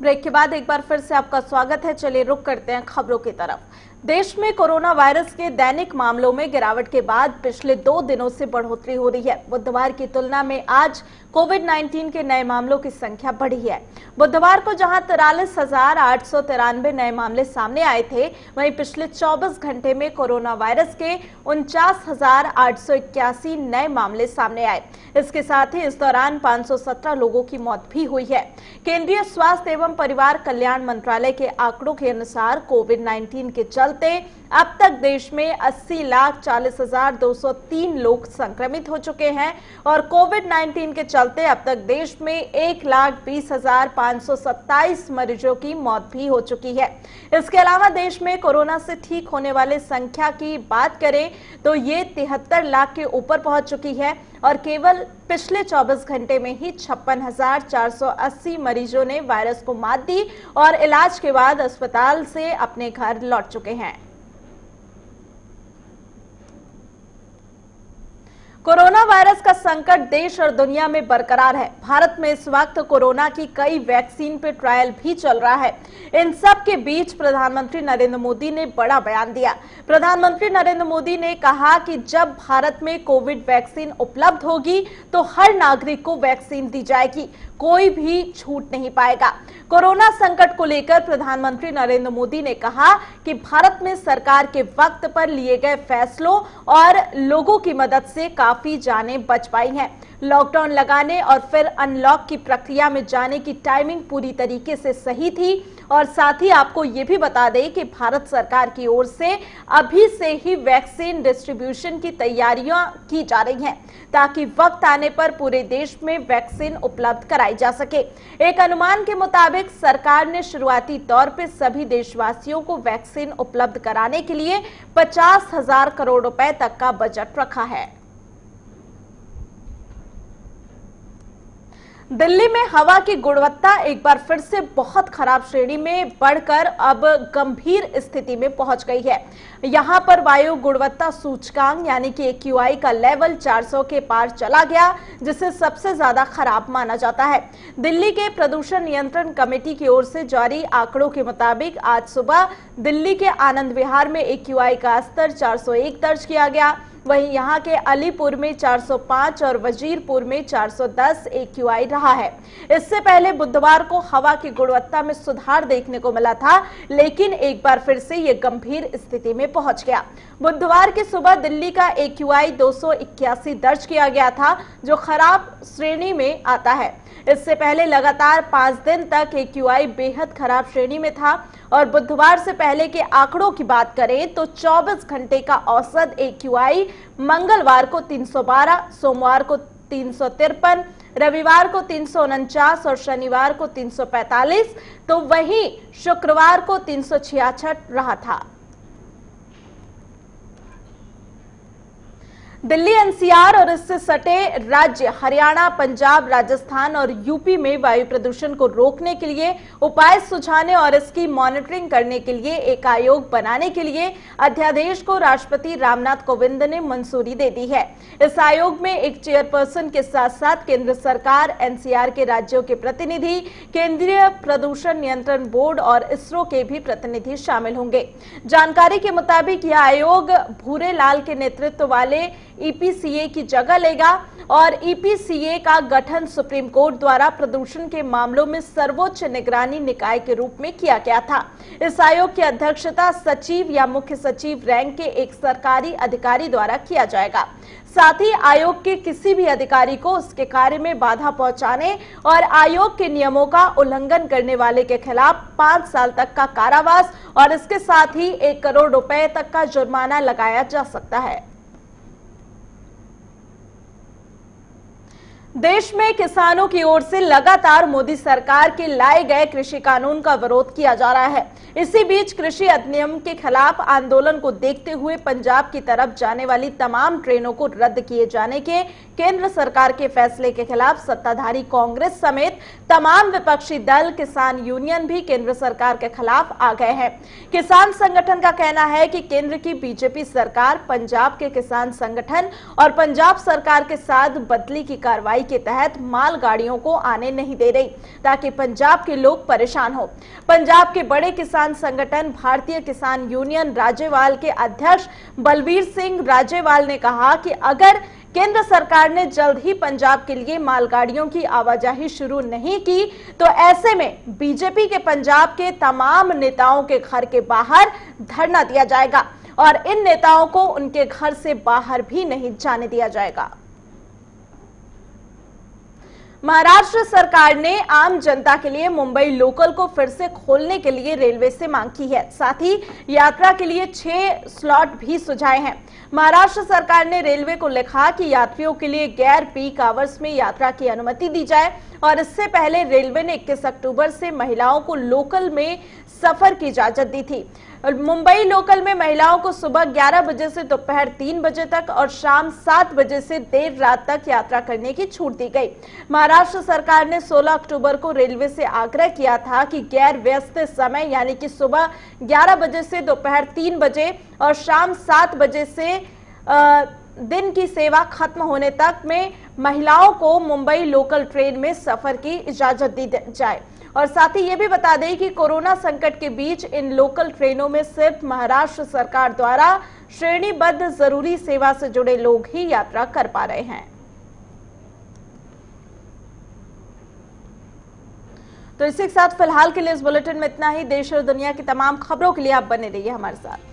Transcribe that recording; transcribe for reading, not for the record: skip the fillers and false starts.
Break के बाद एक बार फिर से आपका स्वागत है। चलिए रुक करते हैं खबरों की तरफ। देश में कोरोना वायरस के दैनिक मामलों में गिरावट के बाद पिछले 2 दिनों से बढ़ोतरी हो रही है। बुधवार की तुलना में आज कोविड-19 के नए मामलों की संख्या बढ़ी है। बुधवार को जहां 43,893 नए मामले सामने आए थे, वहीं पिछले 24 घंटे में कोरोना वायरस के 49,881 नए मामले सामने आए। इसके साथ ही इस दौरान 517 लोगों की मौत भी हुई है। केंद्रीय स्वास्थ्य एवं परिवार कल्याण मंत्रालय के आंकड़ों के अनुसार कोविड-19 के चलते अब तक देश में 80,40,203 लोग संक्रमित हो चुके हैं और कोविड-19 के चलते अब तक देश में 1,20,527 मरीजों की मौत भी हो चुकी है। इसके अलावा देश में कोरोना से ठीक होने वाले संख्या की बात करें तो ये 73 लाख के ऊपर पहुंच चुकी है और केवल पिछले 24 घंटे में ही 56,480 मरीजों ने वायरस को मात दी और इलाज के बाद अस्पताल से अपने घर लौट चुके हैं। कोरोना वायरस का संकट देश और दुनिया में बरकरार है। भारत में इस वक्त कोरोना की कई वैक्सीन पे ट्रायल भी चल रहा है। इन सब के बीच प्रधानमंत्री नरेंद्र मोदी ने बड़ा बयान दिया। प्रधानमंत्री नरेंद्र मोदी ने कहा कि जब भारत में कोविड वैक्सीन उपलब्ध होगी तो हर नागरिक को वैक्सीन दी जाएगी, कोई भी छूट नहीं पाएगा। कोरोना संकट को लेकर प्रधानमंत्री नरेंद्र मोदी ने कहा कि भारत में सरकार के वक्त पर लिए गए फैसलों और लोगों की मदद से काफी जानें बच पाई हैं। लॉकडाउन लगाने और फिर अनलॉक की प्रक्रिया में जाने की टाइमिंग पूरी तरीके से सही थी और साथ ही आपको ये भी बता दें कि भारत सरकार की ओर से अभी से ही वैक्सीन डिस्ट्रीब्यूशन की तैयारियां की जा रही हैं ताकि वक्त आने पर पूरे देश में वैक्सीन उपलब्ध कराई जा सके। एक अनुमान के मुताबिक सरकार ने शुरुआती तौर पर सभी देशवासियों को वैक्सीन उपलब्ध कराने के लिए 50,000 करोड़ रुपए तक का बजट रखा है। दिल्ली में हवा की गुणवत्ता एक बार फिर से बहुत खराब श्रेणी में बढ़कर अब गंभीर स्थिति में पहुंच गई है। यहां पर वायु गुणवत्ता सूचकांक यानी कि AQI का लेवल 400 के पार चला गया, जिसे सबसे ज्यादा खराब माना जाता है। दिल्ली के प्रदूषण नियंत्रण कमेटी की ओर से जारी आंकड़ों के मुताबिक आज सुबह दिल्ली के आनंद विहार में AQI का स्तर 401 दर्ज किया गया। वहीं यहां के अलीपुर में 405 और वजीरपुर में 410 AQI रहा है। इससे पहले बुधवार को हवा की गुणवत्ता में सुधार देखने को मिला था, लेकिन एक बार फिर से ये गंभीर स्थिति में पहुंच गया। बुधवार की सुबह दिल्ली का AQI 281 दर्ज किया गया था, जो खराब श्रेणी में आता है। इससे पहले लगातार 5 दिन तक AQI बेहद खराब श्रेणी में था और बुधवार से पहले के आंकड़ों की बात करें तो 24 घंटे का औसत AQI मंगलवार को 312, सोमवार को 353, रविवार को 349 और शनिवार को 345, तो वहीं शुक्रवार को 366 रहा था। दिल्ली NCR और इससे सटे राज्य हरियाणा, पंजाब, राजस्थान और यूपी में वायु प्रदूषण को रोकने के लिए उपाय सुझाने और इसकी मॉनिटरिंग करने के लिए एक आयोग बनाने के लिए अध्यादेश को राष्ट्रपति रामनाथ कोविंद ने मंजूरी दे दी है। इस आयोग में एक चेयरपर्सन के साथ साथ केंद्र सरकार, NCR के राज्यों के प्रतिनिधि, केंद्रीय प्रदूषण नियंत्रण बोर्ड और इसरो के भी प्रतिनिधि शामिल होंगे। जानकारी के मुताबिक यह आयोग भूरे लाल के नेतृत्व वाले EPCA की जगह लेगा और EPCA का गठन सुप्रीम कोर्ट द्वारा प्रदूषण के मामलों में सर्वोच्च निगरानी निकाय के रूप में किया गया था। इस आयोग की अध्यक्षता सचिव या मुख्य सचिव रैंक के एक सरकारी अधिकारी द्वारा किया जाएगा। साथ ही आयोग के किसी भी अधिकारी को उसके कार्य में बाधा पहुंचाने और आयोग के नियमों का उल्लंघन करने वाले के खिलाफ 5 साल तक का कारावास और इसके साथ ही 1 करोड़ रुपए तक का जुर्माना लगाया जा सकता है। देश में किसानों की ओर से लगातार मोदी सरकार के लाए गए कृषि कानून का विरोध किया जा रहा है। इसी बीच कृषि अधिनियम के खिलाफ आंदोलन को देखते हुए पंजाब की तरफ जाने वाली तमाम ट्रेनों को रद्द किए जाने के केंद्र सरकार के फैसले के खिलाफ सत्ताधारी कांग्रेस समेत तमाम विपक्षी दल, किसान यूनियन भी केंद्र सरकार के खिलाफ आ गए हैं। किसान संगठन का कहना है कि केंद्र की बीजेपी सरकार पंजाब के किसान संगठन और पंजाब सरकार के साथ बदली की कार्रवाई क्यूआई के तहत मालगाड़ियों को आने नहीं दे रही, ताकि पंजाब के लोग परेशान हो। पंजाब के बड़े किसान संगठन भारतीय किसान यूनियन राजेवाल के अध्यक्ष बलबीर सिंह राजेवाल ने कहा कि अगर केंद्र सरकार ने जल्द ही पंजाब के लिए मालगाड़ियों की आवाजाही शुरू नहीं की तो ऐसे में बीजेपी के पंजाब के तमाम नेताओं के घर के बाहर धरना दिया जाएगा और इन नेताओं को उनके घर से बाहर भी नहीं जाने दिया जाएगा। महाराष्ट्र सरकार ने आम जनता के लिए मुंबई लोकल को फिर से खोलने के लिए रेलवे से मांग की है। साथ ही यात्रा के लिए 6 स्लॉट भी सुझाए हैं। महाराष्ट्र सरकार ने रेलवे को लिखा कि यात्रियों के लिए गैर पीक आवर्स में यात्रा की अनुमति दी जाए और इससे पहले रेलवे ने 21 अक्टूबर से महिलाओं को लोकल में सफर की इजाजत दी थी। मुंबई लोकल में महिलाओं को सुबह 11 बजे से दोपहर 3 बजे तक और शाम 7 बजे से देर रात तक यात्रा करने की छूट दी गई। महाराष्ट्र सरकार ने 16 अक्टूबर को रेलवे से आग्रह किया था कि गैर व्यस्त समय यानी कि सुबह 11 बजे से दोपहर 3 बजे और शाम 7 बजे से दिन की सेवा खत्म होने तक में महिलाओं को मुंबई लोकल ट्रेन में सफर की इजाजत दी जाए। और साथ ही ये भी बता दें कि कोरोना संकट के बीच इन लोकल ट्रेनों में सिर्फ महाराष्ट्र सरकार द्वारा श्रेणीबद्ध जरूरी सेवा से जुड़े लोग ही यात्रा कर पा रहे हैं। तो इसी के साथ फिलहाल के लिए इस बुलेटिन में इतना ही। देश और दुनिया की तमाम खबरों के लिए आप बने रहिए हमारे साथ।